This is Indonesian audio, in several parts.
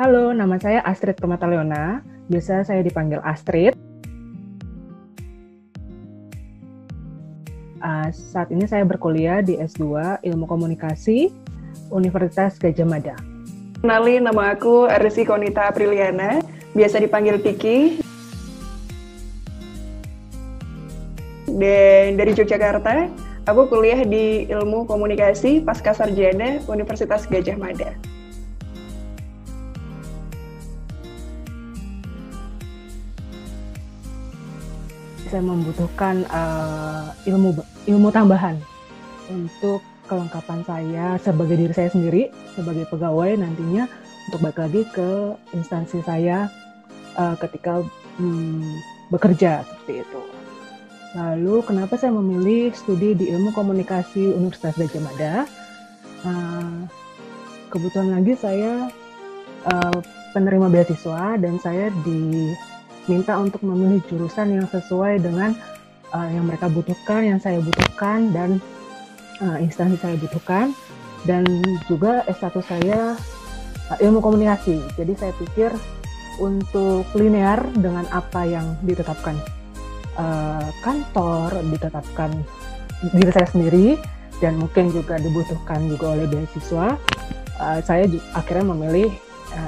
Halo, nama saya Astrid Permata-Leona. Biasa saya dipanggil Astrid. Saat ini saya berkuliah di S2 Ilmu Komunikasi Universitas Gadjah Mada. Kenalin, nama aku Arsi Konita Apriliana, biasa dipanggil Tiki. Dan dari Yogyakarta, aku kuliah di Ilmu Komunikasi Pascasarjana Universitas Gadjah Mada. Saya membutuhkan ilmu tambahan untuk kelengkapan saya sebagai diri saya sendiri, sebagai pegawai nantinya untuk balik lagi ke instansi saya ketika bekerja seperti itu. Lalu kenapa saya memilih studi di Ilmu Komunikasi Universitas Gadjah Mada? Kebetulan lagi saya penerima beasiswa dan saya diminta untuk memilih jurusan yang sesuai dengan yang mereka butuhkan, yang saya butuhkan, dan instansi saya butuhkan. Dan juga S1 saya ilmu komunikasi. Jadi saya pikir untuk linear dengan apa yang ditetapkan kantor, ditetapkan diri saya sendiri, dan mungkin juga dibutuhkan juga oleh beasiswa, saya akhirnya memilih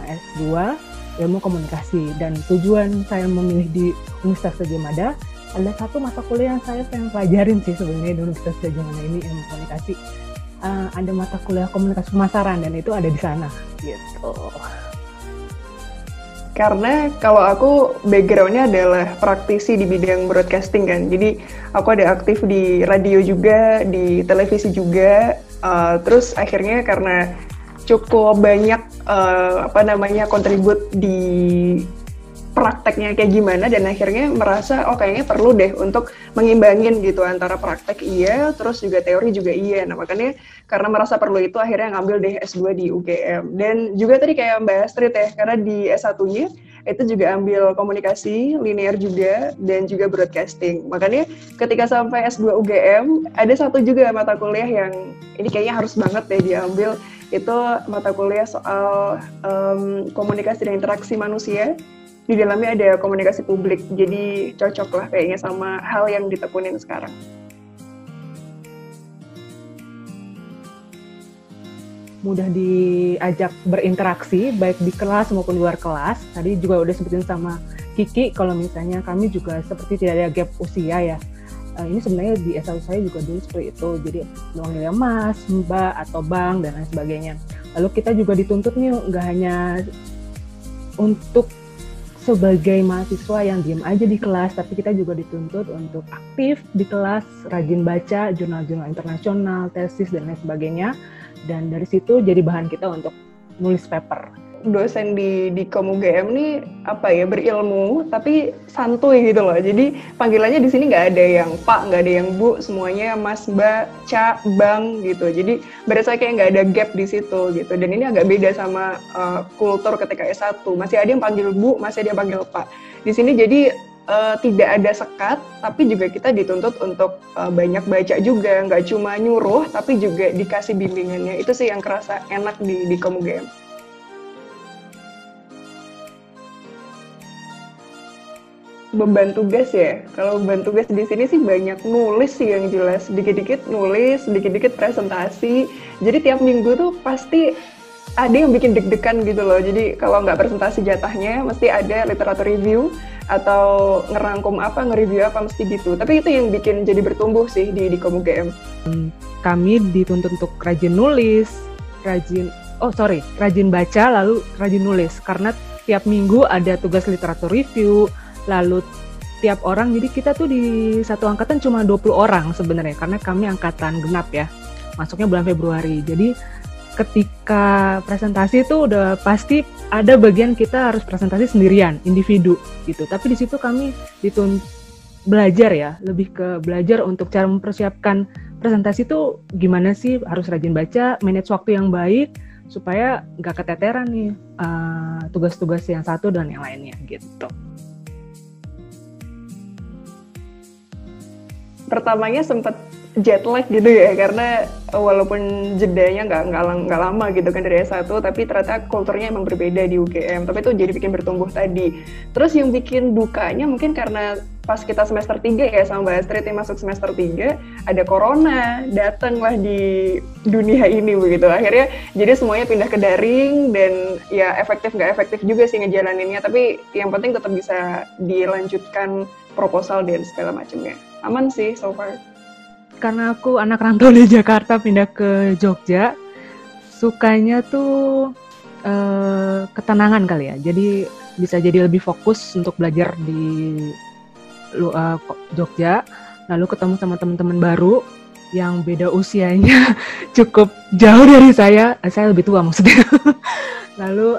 S2 Ilmu Komunikasi. Dan tujuan saya memilih di Universitas Gadjah Mada, ada satu mata kuliah yang saya pengen pelajarin sih sebenarnya di Universitas Gadjah Mada ini, Ilmu Komunikasi. Ada mata kuliah komunikasi pemasaran dan itu ada di sana gitu. Karena kalau aku background-nya adalah praktisi di bidang broadcasting kan, jadi aku ada aktif di radio juga, di televisi juga, terus akhirnya karena cukup banyak kontribut di prakteknya kayak gimana, dan akhirnya merasa kayaknya perlu deh untuk mengimbangin gitu antara praktek iya, terus juga teori juga iya. Nah makanya karena merasa perlu itu akhirnya ngambil deh S2 di UGM. Dan juga tadi kayak Mbak Astrid ya, karena di S1-nya itu juga ambil komunikasi, linear juga, dan juga broadcasting. Makanya ketika sampai S2 UGM, ada satu juga mata kuliah yang ini kayaknya harus banget deh diambil, itu mata kuliah soal komunikasi dan interaksi manusia. Di dalamnya ada komunikasi publik, jadi cocok lah kayaknya sama hal yang ditekunin sekarang. Mudah diajak berinteraksi, baik di kelas maupun di luar kelas. Tadi juga udah sebutin sama Kiki, kalau misalnya kami juga seperti tidak ada gap usia ya. Ini sebenarnya di S1 saya juga dulu seperti itu, jadi memanggilnya Mas, Mbak, atau Bang, dan lain sebagainya. Lalu kita juga dituntut nih, nggak hanya untuk sebagai mahasiswa yang diam aja di kelas, tapi kita juga dituntut untuk aktif di kelas, rajin baca jurnal-jurnal internasional, tesis, dan lain sebagainya. Dan dari situ jadi bahan kita untuk nulis paper. Dosen di UGM nih berilmu tapi santuy gitu loh. Jadi panggilannya di sini nggak ada yang Pak, nggak ada yang Bu, semuanya Mas, Mbak, Ca, Bang gitu. Jadi berasa kayak nggak ada gap di situ gitu. Dan ini agak beda sama kultur ketika S1. Masih ada yang panggil Bu, masih ada yang panggil Pak. Di sini jadi tidak ada sekat, tapi juga kita dituntut untuk banyak baca juga, nggak cuma nyuruh, tapi juga dikasih bimbingannya. Itu sih yang kerasa enak di UGM. Beban tugas ya, kalau beban tugas di sini sih banyak nulis sih yang jelas, dikit-dikit nulis, dikit-dikit presentasi. Jadi tiap minggu tuh pasti ada yang bikin deg-degan gitu loh. Jadi kalau nggak presentasi jatahnya, mesti ada literatur review atau ngerangkum apa, nge-review apa, mesti gitu. Tapi itu yang bikin jadi bertumbuh sih di UGM. Kami dituntut untuk rajin nulis, rajin baca, lalu rajin nulis. Karena tiap minggu ada tugas literatur review, lalu tiap orang, jadi kita tuh di satu angkatan cuma 20 orang sebenarnya, karena kami angkatan genap ya, masuknya bulan Februari. Jadi ketika presentasi itu udah pasti ada bagian kita harus presentasi sendirian, individu gitu. Tapi di situ kami belajar ya, lebih ke belajar untuk cara mempersiapkan presentasi itu gimana sih, harus rajin baca, manage waktu yang baik, supaya nggak keteteran nih tugas-tugas yang satu dan yang lainnya gitu. Pertamanya sempat jet lag gitu ya, karena walaupun jedanya nggak lama gitu kan dari S1, tapi ternyata kulturnya emang berbeda di UGM. Tapi itu jadi bikin bertumbuh tadi. Terus yang bikin dukanya mungkin karena pas kita semester 3 ya sama Mbak Astrid yang masuk semester 3, ada corona, datanglah di dunia ini begitu. Akhirnya jadi semuanya pindah ke daring, dan ya efektif nggak efektif juga sih ngejalaninnya, tapi yang penting tetap bisa dilanjutkan proposal dan segala macamnya. Aman sih so far. Karena aku anak rantau di Jakarta pindah ke Jogja, sukanya tuh ketenangan kali ya. Jadi bisa jadi lebih fokus untuk belajar di Jogja, lalu ketemu sama teman-teman baru yang beda usianya cukup jauh dari saya lebih tua maksudnya. Lalu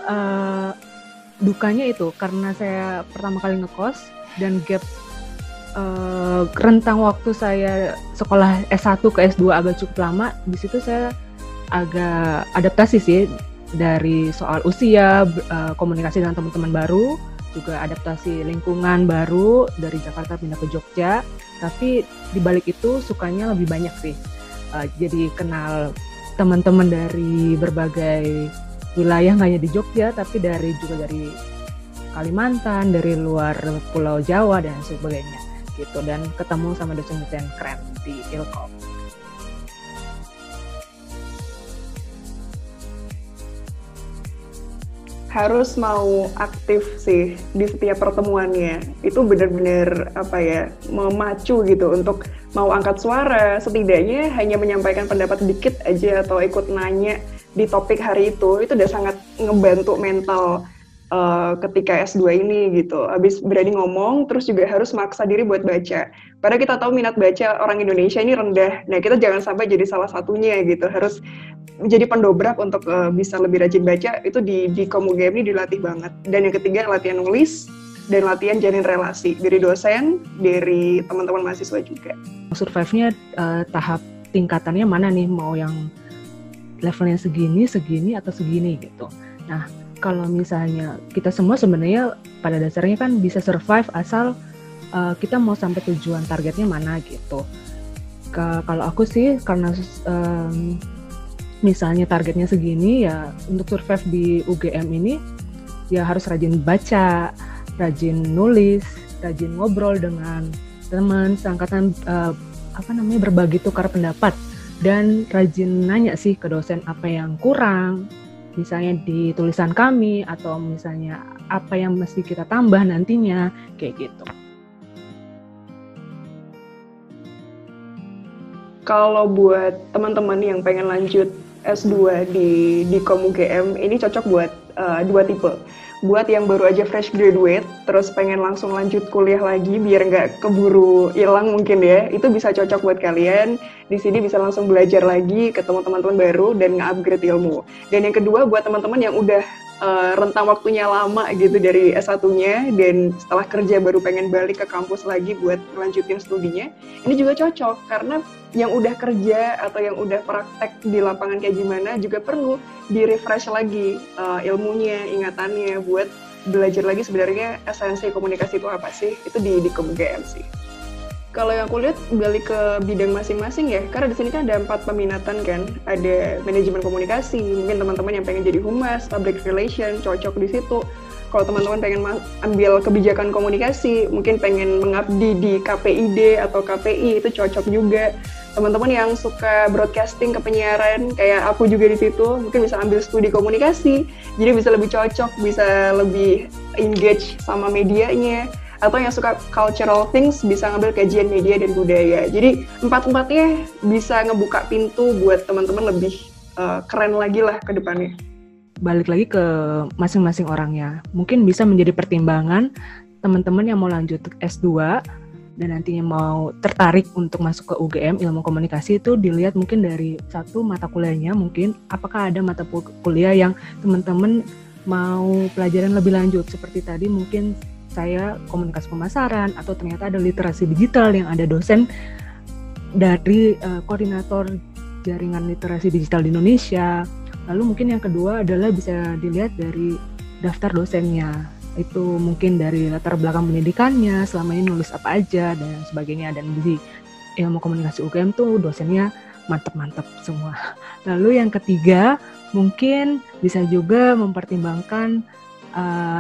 dukanya itu karena saya pertama kali ngekos dan gap rentang waktu saya sekolah S1 ke S2 agak cukup lama. Di situ saya agak adaptasi sih, dari soal usia, komunikasi dengan teman-teman baru, juga adaptasi lingkungan baru dari Jakarta pindah ke Jogja. Tapi di balik itu sukanya lebih banyak sih, jadi kenal teman-teman dari berbagai wilayah, nggak hanya di Jogja tapi juga dari Kalimantan, dari luar Pulau Jawa dan sebagainya gitu, dan ketemu sama dosen-dosen keren di Ilkom. Harus mau aktif sih di setiap pertemuannya. Itu benar-benar memacu gitu untuk mau angkat suara, setidaknya hanya menyampaikan pendapat sedikit aja atau ikut nanya di topik hari itu udah sangat ngebantu mental ketika S2 ini gitu. Habis berani ngomong, terus juga harus maksa diri buat baca. Padahal kita tahu minat baca orang Indonesia ini rendah. Nah, kita jangan sampai jadi salah satunya gitu. Harus menjadi pendobrak untuk bisa lebih rajin baca. Itu di UGM ini dilatih banget. Dan yang ketiga, latihan nulis dan latihan jalin relasi dari dosen, dari teman-teman mahasiswa juga. Survive-nya tahap tingkatannya mana nih? Mau yang levelnya segini, atau segini gitu. Nah, kalau misalnya kita semua sebenarnya pada dasarnya kan bisa survive asal kita mau sampai tujuan targetnya mana gitu. Kalau aku sih karena misalnya targetnya segini, ya untuk survive di UGM ini ya harus rajin baca, rajin nulis, rajin ngobrol dengan teman seangkatan, berbagi tukar pendapat, dan rajin nanya sih ke dosen apa yang kurang, misalnya di tulisan kami, atau misalnya apa yang mesti kita tambah nantinya, kayak gitu. Kalau buat teman-teman yang pengen lanjut S2 di UGM, ini cocok buat dua tipe. Buat yang baru aja fresh graduate, terus pengen langsung lanjut kuliah lagi biar nggak keburu hilang mungkin ya, itu bisa cocok buat kalian. Di sini bisa langsung belajar lagi, ketemu teman-teman baru, dan nge-upgrade ilmu. Dan yang kedua buat teman-teman yang udah rentang waktunya lama gitu dari S1-nya, dan setelah kerja baru pengen balik ke kampus lagi buat melanjutin studinya, ini juga cocok, karena yang udah kerja atau yang udah praktek di lapangan kayak gimana juga perlu di-refresh lagi ilmunya, ingatannya, buat belajar lagi sebenarnya esensi komunikasi itu apa sih. Itu di UGM sih. Kalau yang aku lihat balik ke bidang masing-masing ya, karena di sini kan ada 4 peminatan kan, ada manajemen komunikasi, mungkin teman-teman yang pengen jadi humas, public relation, cocok di situ. Kalau teman-teman pengen ambil kebijakan komunikasi, mungkin pengen mengabdi di KPID atau KPI, itu cocok juga. Teman-teman yang suka broadcasting ke penyiaran, kayak aku juga di situ, mungkin bisa ambil studi komunikasi, jadi bisa lebih cocok, bisa lebih engage sama medianya. Atau yang suka cultural things bisa ngambil kajian media dan budaya. Jadi 4-4-nya bisa ngebuka pintu buat teman-teman lebih keren lagi lah ke depannya. Balik lagi ke masing-masing orangnya. Mungkin bisa menjadi pertimbangan teman-teman yang mau lanjut S2 dan nantinya mau tertarik untuk masuk ke UGM ilmu komunikasi, itu dilihat mungkin dari satu mata kuliahnya, mungkin apakah ada mata kuliah yang teman-teman mau pelajaran lebih lanjut. Seperti tadi mungkin saya komunikasi pemasaran, atau ternyata ada literasi digital yang ada dosen dari koordinator jaringan literasi digital di Indonesia. Lalu mungkin yang kedua adalah bisa dilihat dari daftar dosennya, itu mungkin dari latar belakang pendidikannya, selama ini nulis apa aja dan sebagainya, dan ilmu komunikasi UGM tuh dosennya mantep-mantep semua. Lalu yang ketiga mungkin bisa juga mempertimbangkan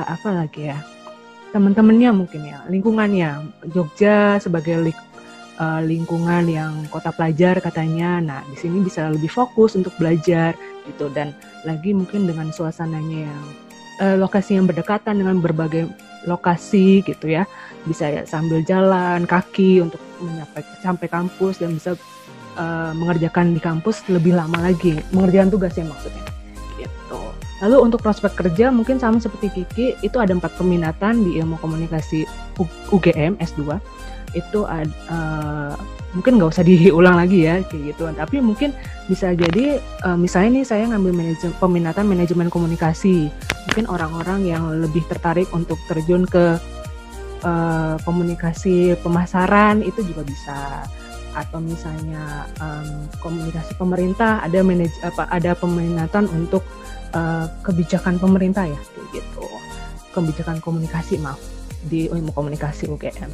apa lagi ya, teman-temannya mungkin ya, lingkungannya. Jogja sebagai lingkungan yang kota pelajar katanya, nah di sini bisa lebih fokus untuk belajar gitu, dan lagi mungkin dengan suasananya yang lokasi yang berdekatan dengan berbagai lokasi gitu ya, bisa ya sambil jalan kaki untuk sampai kampus dan bisa mengerjakan di kampus lebih lama lagi, mengerjakan tugasnya maksudnya gitu. Lalu untuk prospek kerja mungkin sama seperti Kiki, itu ada 4 peminatan di ilmu komunikasi UGM S2. Itu mungkin nggak usah diulang lagi ya kayak gitu, tapi mungkin bisa jadi misalnya nih saya ngambil peminatan manajemen komunikasi, mungkin orang-orang yang lebih tertarik untuk terjun ke komunikasi pemasaran itu juga bisa, atau misalnya komunikasi pemerintah, ada peminatan untuk kebijakan pemerintah ya kayak gitu, kebijakan komunikasi di ilmu komunikasi UGM.